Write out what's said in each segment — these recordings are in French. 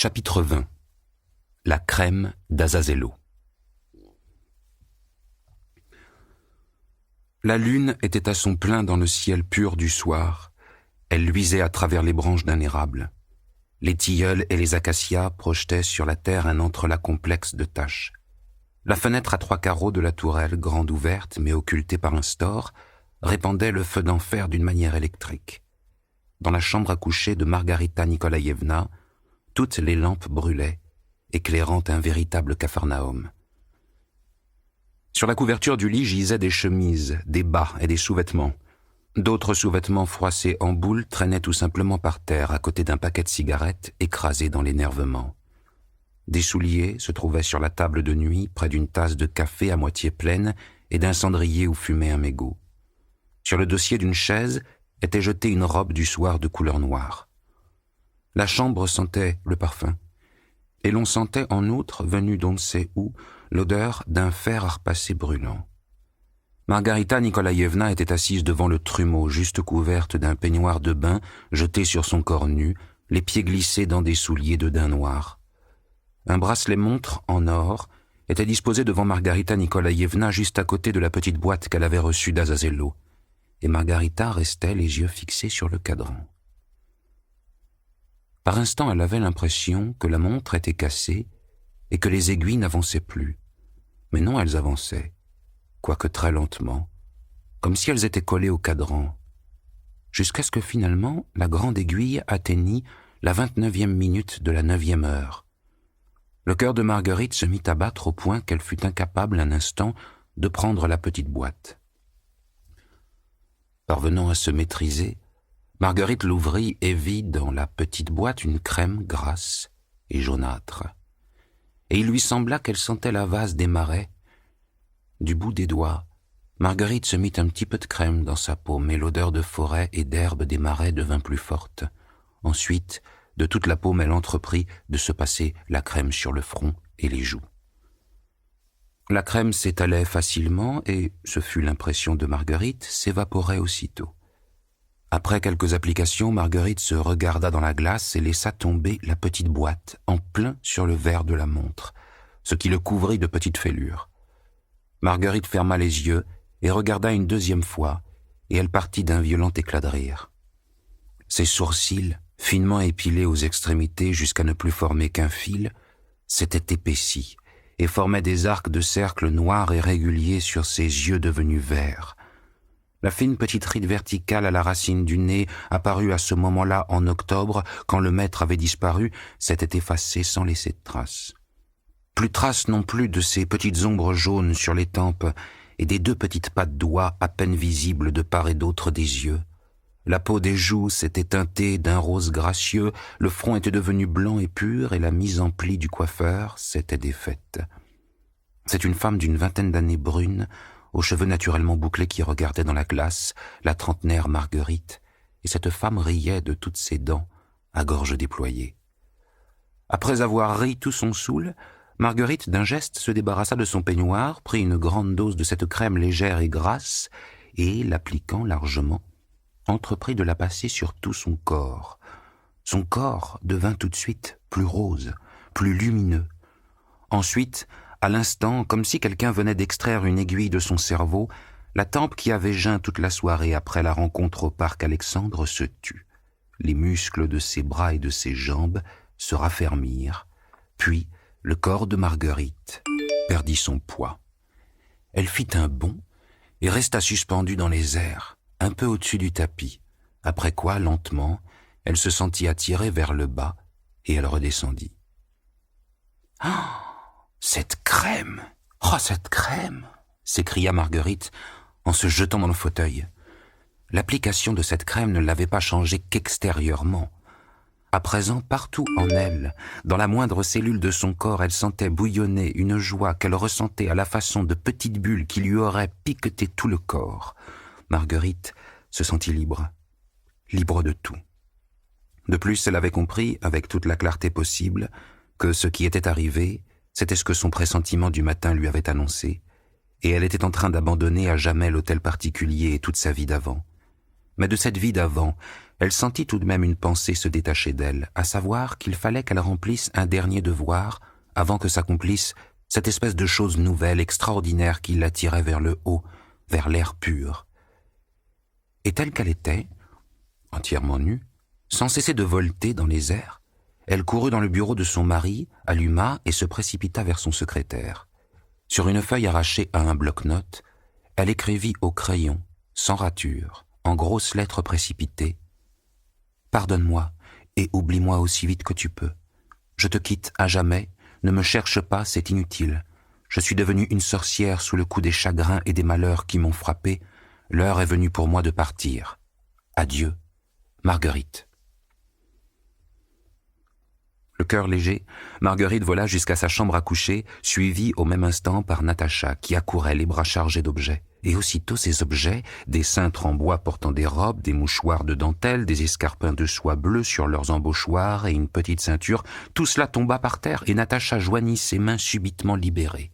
Chapitre 20. La crème d'Azazello. La lune était à son plein dans le ciel pur du soir. Elle luisait à travers les branches d'un érable. Les tilleuls et les acacias projetaient sur la terre un entrelac complexe de taches. La fenêtre à 3 carreaux de la tourelle, grande ouverte mais occultée par un store, répandait le feu d'enfer d'une manière électrique. Dans la chambre à coucher de Margarita Nikolaïevna, toutes les lampes brûlaient, éclairant un véritable capharnaüm. Sur la couverture du lit gisaient des chemises, des bas et des sous-vêtements. D'autres sous-vêtements froissés en boule traînaient tout simplement par terre à côté d'un paquet de cigarettes écrasé dans l'énervement. Des souliers se trouvaient sur la table de nuit près d'une tasse de café à moitié pleine et d'un cendrier où fumait un mégot. Sur le dossier d'une chaise était jetée une robe du soir de couleur noire. La chambre sentait le parfum, et l'on sentait en outre, venu d'on ne sait où, l'odeur d'un fer à repasser brûlant. Margarita Nikolaïevna était assise devant le trumeau, juste couverte d'un peignoir de bain jeté sur son corps nu, les pieds glissés dans des souliers de daim noir. Un bracelet-montre en or était disposé devant Margarita Nikolaïevna juste à côté de la petite boîte qu'elle avait reçue d'Azazello, et Margarita restait les yeux fixés sur le cadran. Par instants, elle avait l'impression que la montre était cassée et que les aiguilles n'avançaient plus. Mais non, elles avançaient, quoique très lentement, comme si elles étaient collées au cadran, jusqu'à ce que finalement la grande aiguille atteignît la 29e minute de la 9e heure. Le cœur de Marguerite se mit à battre au point qu'elle fut incapable un instant de prendre la petite boîte. Parvenant à se maîtriser, Marguerite l'ouvrit et vit dans la petite boîte une crème grasse et jaunâtre. Et il lui sembla qu'elle sentait la vase des marais. Du bout des doigts, Marguerite se mit un petit peu de crème dans sa paume et l'odeur de forêt et d'herbe des marais devint plus forte. Ensuite, de toute la paume, elle entreprit de se passer la crème sur le front et les joues. La crème s'étalait facilement et, ce fut l'impression de Marguerite, s'évaporait aussitôt. Après quelques applications, Marguerite se regarda dans la glace et laissa tomber la petite boîte en plein sur le verre de la montre, ce qui le couvrit de petites fêlures. Marguerite ferma les yeux et regarda une deuxième fois, et elle partit d'un violent éclat de rire. Ses sourcils, finement épilés aux extrémités jusqu'à ne plus former qu'un fil, s'étaient épaissis et formaient des arcs de cercle noirs et réguliers sur ses yeux devenus verts. La fine petite ride verticale à la racine du nez, apparue à ce moment-là en octobre, quand le maître avait disparu, s'était effacée sans laisser de traces. Plus trace non plus de ces petites ombres jaunes sur les tempes et des 2 petites pattes d'oie à peine visibles de part et d'autre des yeux. La peau des joues s'était teintée d'un rose gracieux, le front était devenu blanc et pur et la mise en pli du coiffeur s'était défaite. C'est une femme d'une 20aine d'années brune, aux cheveux naturellement bouclés qui regardait dans la glace la trentenaire Marguerite, et cette femme riait de toutes ses dents, à gorge déployée. Après avoir ri tout son soûl, Marguerite d'un geste se débarrassa de son peignoir, prit une grande dose de cette crème légère et grasse, et, l'appliquant largement, entreprit de la passer sur tout son corps. Son corps devint tout de suite plus rose, plus lumineux. Ensuite, à l'instant, comme si quelqu'un venait d'extraire une aiguille de son cerveau, la tempe qui avait geint toute la soirée après la rencontre au parc Alexandre se tut. Les muscles de ses bras et de ses jambes se raffermirent, puis le corps de Marguerite perdit son poids. Elle fit un bond et resta suspendue dans les airs, un peu au-dessus du tapis, après quoi, lentement, elle se sentit attirée vers le bas et elle redescendit. « Ah ! Cette crème ! Oh, cette crème !» s'écria Marguerite en se jetant dans le fauteuil. L'application de cette crème ne l'avait pas changée qu'extérieurement. À présent, partout en elle, dans la moindre cellule de son corps, elle sentait bouillonner une joie qu'elle ressentait à la façon de petites bulles qui lui auraient piqueté tout le corps. Marguerite se sentit libre de tout. De plus, elle avait compris, avec toute la clarté possible, que ce qui était arrivé, c'était ce que son pressentiment du matin lui avait annoncé, et elle était en train d'abandonner à jamais l'hôtel particulier et toute sa vie d'avant. Mais de cette vie d'avant, elle sentit tout de même une pensée se détacher d'elle, à savoir qu'il fallait qu'elle remplisse un dernier devoir avant que s'accomplisse cette espèce de chose nouvelle, extraordinaire qui l'attirait vers le haut, vers l'air pur. Et telle qu'elle était, entièrement nue, sans cesser de volter dans les airs, elle courut dans le bureau de son mari, alluma et se précipita vers son secrétaire. Sur une feuille arrachée à un bloc-notes, elle écrivit au crayon, sans rature, en grosses lettres précipitées, « Pardonne-moi et oublie-moi aussi vite que tu peux. Je te quitte à jamais, ne me cherche pas, c'est inutile. Je suis devenue une sorcière sous le coup des chagrins et des malheurs qui m'ont frappée. L'heure est venue pour moi de partir. Adieu, Marguerite. » Le cœur léger, Marguerite vola jusqu'à sa chambre à coucher, suivie au même instant par Natacha, qui accourait les bras chargés d'objets. Et aussitôt ces objets, des cintres en bois portant des robes, des mouchoirs de dentelle, des escarpins de soie bleue sur leurs embauchoirs et une petite ceinture, tout cela tomba par terre et Natacha joignit ses mains subitement libérées.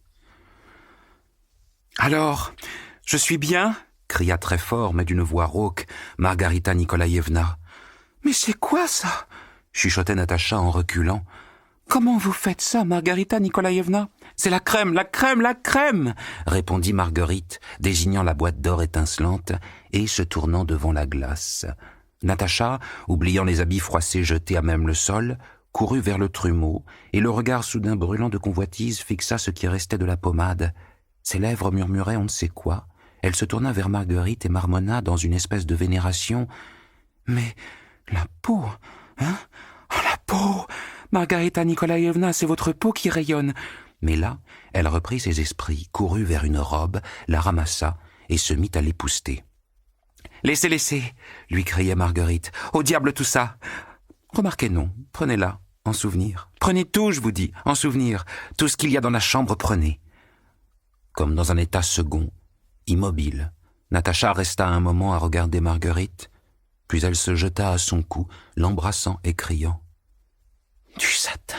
« Alors, je suis bien ?» cria très fort, mais d'une voix rauque, Margarita Nikolaïevna. « Mais c'est quoi ça ?» chuchotait Natacha en reculant. « Comment vous faites ça, Margarita Nikolaïevna ? C'est la crème, la crème, la crème !» répondit Marguerite, désignant la boîte d'or étincelante et se tournant devant la glace. Natacha, oubliant les habits froissés jetés à même le sol, courut vers le trumeau et le regard soudain brûlant de convoitise fixa ce qui restait de la pommade. Ses lèvres murmuraient on ne sait quoi. Elle se tourna vers Marguerite et marmonna dans une espèce de vénération. « Mais la peau, hein ? Oh, la peau ! Margarita Nikolaïevna, c'est votre peau qui rayonne !» Mais là, elle reprit ses esprits, courut vers une robe, la ramassa et se mit à l'épousseter. « Laissez, lui criait Marguerite. « Au diable tout ça ! Remarquez non, prenez-la, en souvenir. Prenez tout, je vous dis, en souvenir. Tout ce qu'il y a dans la chambre, prenez. » Comme dans un état second, immobile, Natacha resta un moment à regarder Marguerite, puis elle se jeta à son cou, l'embrassant et criant « Du satin !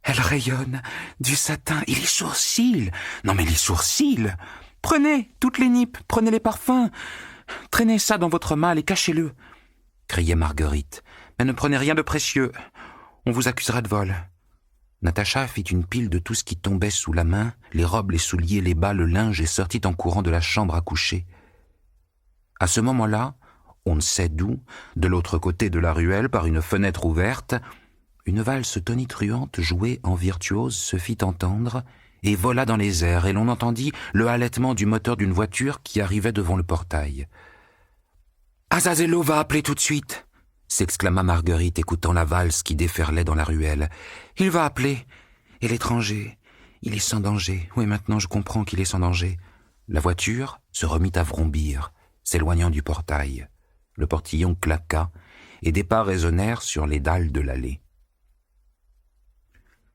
Elle rayonne, du satin, et les sourcils ! Non mais les sourcils ! Prenez toutes les nippes, prenez les parfums, traînez ça dans votre malle et cachez-le !» criait Marguerite. « Mais ne prenez rien de précieux, on vous accusera de vol. » Natacha fit une pile de tout ce qui tombait sous la main, les robes, les souliers, les bas, le linge, et sortit en courant de la chambre à coucher. À ce moment-là, on ne sait d'où, de l'autre côté de la ruelle, par une fenêtre ouverte, une valse tonitruante jouée en virtuose se fit entendre et vola dans les airs, et l'on entendit le halètement du moteur d'une voiture qui arrivait devant le portail. « Azazello va appeler tout de suite !» s'exclama Marguerite, écoutant la valse qui déferlait dans la ruelle. « Il va appeler. Et l'étranger, il est sans danger. Oui, maintenant je comprends qu'il est sans danger. » La voiture se remit à vrombir, s'éloignant du portail. Le portillon claqua, et des pas résonnèrent sur les dalles de l'allée.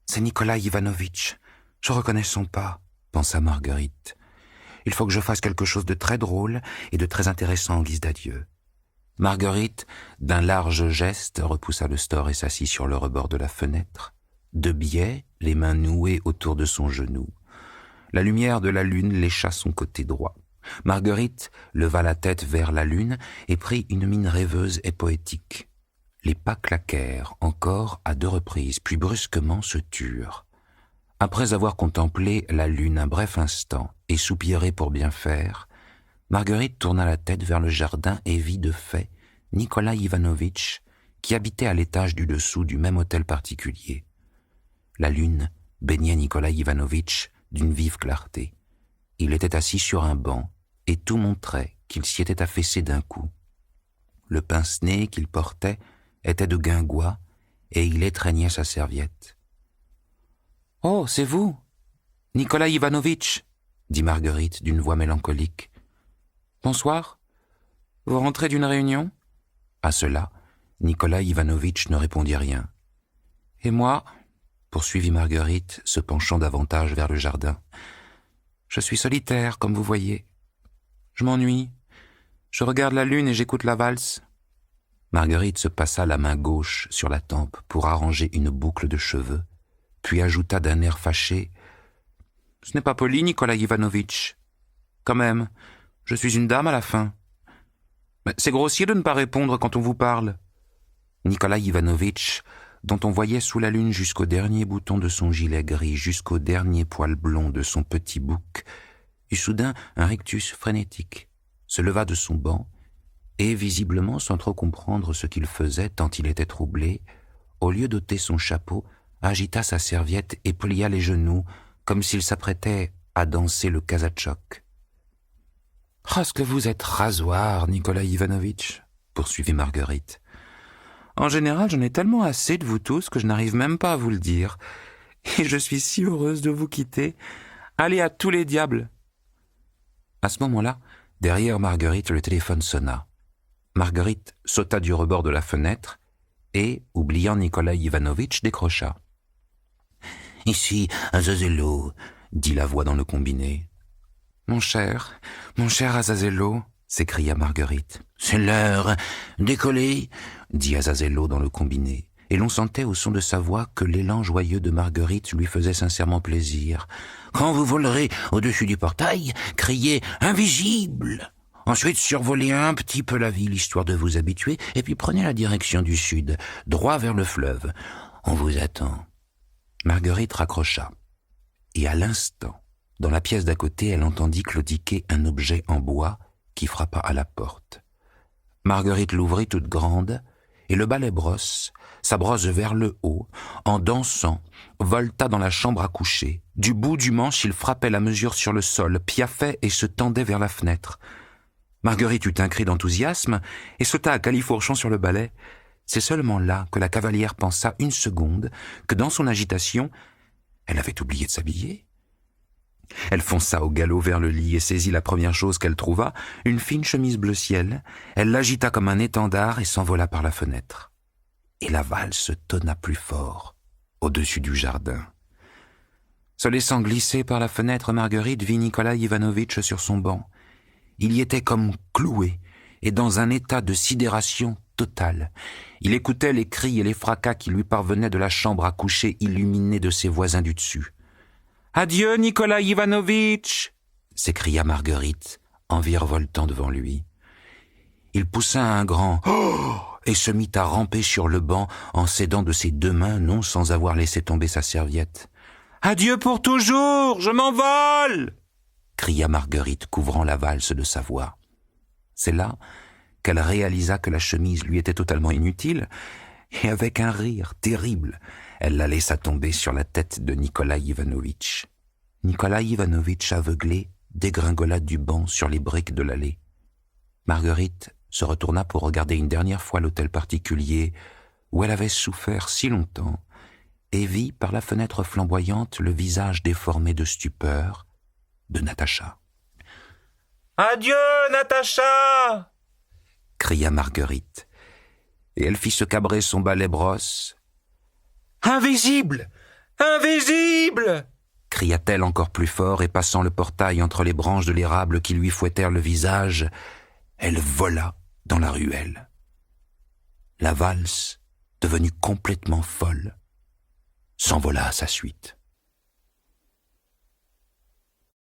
« C'est Nikolai Ivanovitch. Je reconnais son pas, » pensa Marguerite. « Il faut que je fasse quelque chose de très drôle et de très intéressant en guise d'adieu. » Marguerite, d'un large geste, repoussa le store et s'assit sur le rebord de la fenêtre, de biais, les mains nouées autour de son genou. La lumière de la lune lécha son côté droit. Marguerite leva la tête vers la lune et prit une mine rêveuse et poétique. Les pas claquèrent encore à 2 reprises, puis brusquement se turent. Après avoir contemplé la lune un bref instant et soupiré pour bien faire, Marguerite tourna la tête vers le jardin et vit de fait Nikolai Ivanovitch, qui habitait à l'étage du dessous du même hôtel particulier. La lune baignait Nikolai Ivanovitch d'une vive clarté. Il était assis sur un banc, et tout montrait qu'il s'y était affaissé d'un coup. Le pince-nez qu'il portait était de guingois, et il étreignait sa serviette. « Oh, c'est vous, Nikolai Ivanovitch !» dit Marguerite d'une voix mélancolique. « Bonsoir. Vous rentrez d'une réunion ?» À cela, Nikolai Ivanovitch ne répondit rien. « Et moi ?» poursuivit Marguerite, se penchant davantage vers le jardin. « Je suis solitaire, comme vous voyez. Je m'ennuie. Je regarde la lune et j'écoute la valse. » Marguerite se passa la main gauche sur la tempe pour arranger une boucle de cheveux, puis ajouta d'un air fâché « Ce n'est pas poli, Nikolai Ivanovitch. Quand même, je suis une dame à la fin. » « C'est grossier de ne pas répondre quand on vous parle. » Nikolai Ivanovitch, dont on voyait sous la lune jusqu'au dernier bouton de son gilet gris, jusqu'au dernier poil blond de son petit bouc, eut soudain un rictus frénétique, se leva de son banc, et, visiblement sans trop comprendre ce qu'il faisait tant il était troublé, au lieu d'ôter son chapeau, agita sa serviette et plia les genoux, comme s'il s'apprêtait à danser le kazatchok. « Ah, ce que vous êtes rasoir, Nikolai Ivanovitch !» poursuivit Marguerite. « En général, j'en ai tellement assez de vous tous que je n'arrive même pas à vous le dire. Et je suis si heureuse de vous quitter. Allez à tous les diables !» À ce moment-là, derrière Marguerite, le téléphone sonna. Marguerite sauta du rebord de la fenêtre et, oubliant Nikolai Ivanovitch, décrocha. « Ici, Azazello » dit la voix dans le combiné. « Mon cher Azazello » s'écria Marguerite. « C'est l'heure. Décoller » dit Azazello dans le combiné, et l'on sentait au son de sa voix que l'élan joyeux de Marguerite lui faisait sincèrement plaisir. « Quand vous volerez au-dessus du portail, criez « Invisible !» Ensuite, survolez un petit peu la ville, histoire de vous habituer, et puis prenez la direction du sud, droit vers le fleuve. On vous attend. » Marguerite raccrocha. Et à l'instant, dans la pièce d'à côté, elle entendit claudiquer un objet en bois qui frappa à la porte. Marguerite l'ouvrit toute grande, et le balai-brosse, sa brosse vers le haut, en dansant, volta dans la chambre à coucher. Du bout du manche, il frappait la mesure sur le sol, piaffait et se tendait vers la fenêtre. Marguerite eut un cri d'enthousiasme et sauta à califourchon sur le balai. C'est seulement là que la cavalière pensa une seconde que dans son agitation, elle avait oublié de s'habiller. Elle fonça au galop vers le lit et saisit la première chose qu'elle trouva, une fine chemise bleu ciel. Elle l'agita comme un étendard et s'envola par la fenêtre. Et la valse tonna plus fort, au-dessus du jardin. Se laissant glisser par la fenêtre, Marguerite vit Nikolai Ivanovitch sur son banc. Il y était comme cloué et dans un état de sidération totale. Il écoutait les cris et les fracas qui lui parvenaient de la chambre à coucher illuminée de ses voisins du dessus. « Adieu, Nikolai Ivanovitch !» s'écria Marguerite, en virevoltant devant lui. Il poussa un grand « Oh !» et se mit à ramper sur le banc en s'aidant de ses deux mains, non sans avoir laissé tomber sa serviette. « Adieu pour toujours, je m'envole !» cria Marguerite, couvrant la valse de sa voix. C'est là qu'elle réalisa que la chemise lui était totalement inutile, et avec un rire terrible, elle la laissa tomber sur la tête de Nikolai Ivanovitch. Nikolai Ivanovitch, aveuglé, dégringola du banc sur les briques de l'allée. Marguerite se retourna pour regarder une dernière fois l'hôtel particulier où elle avait souffert si longtemps, et vit par la fenêtre flamboyante le visage déformé de stupeur de Natacha. « Adieu, Natacha !» cria Marguerite, et elle fit se cabrer son balai-brosse. « Invisible ! Invisible !» cria-t-elle encore plus fort, et passant le portail entre les branches de l'érable qui lui fouettèrent le visage, elle vola dans la ruelle. La valse, devenue complètement folle, s'envola à sa suite.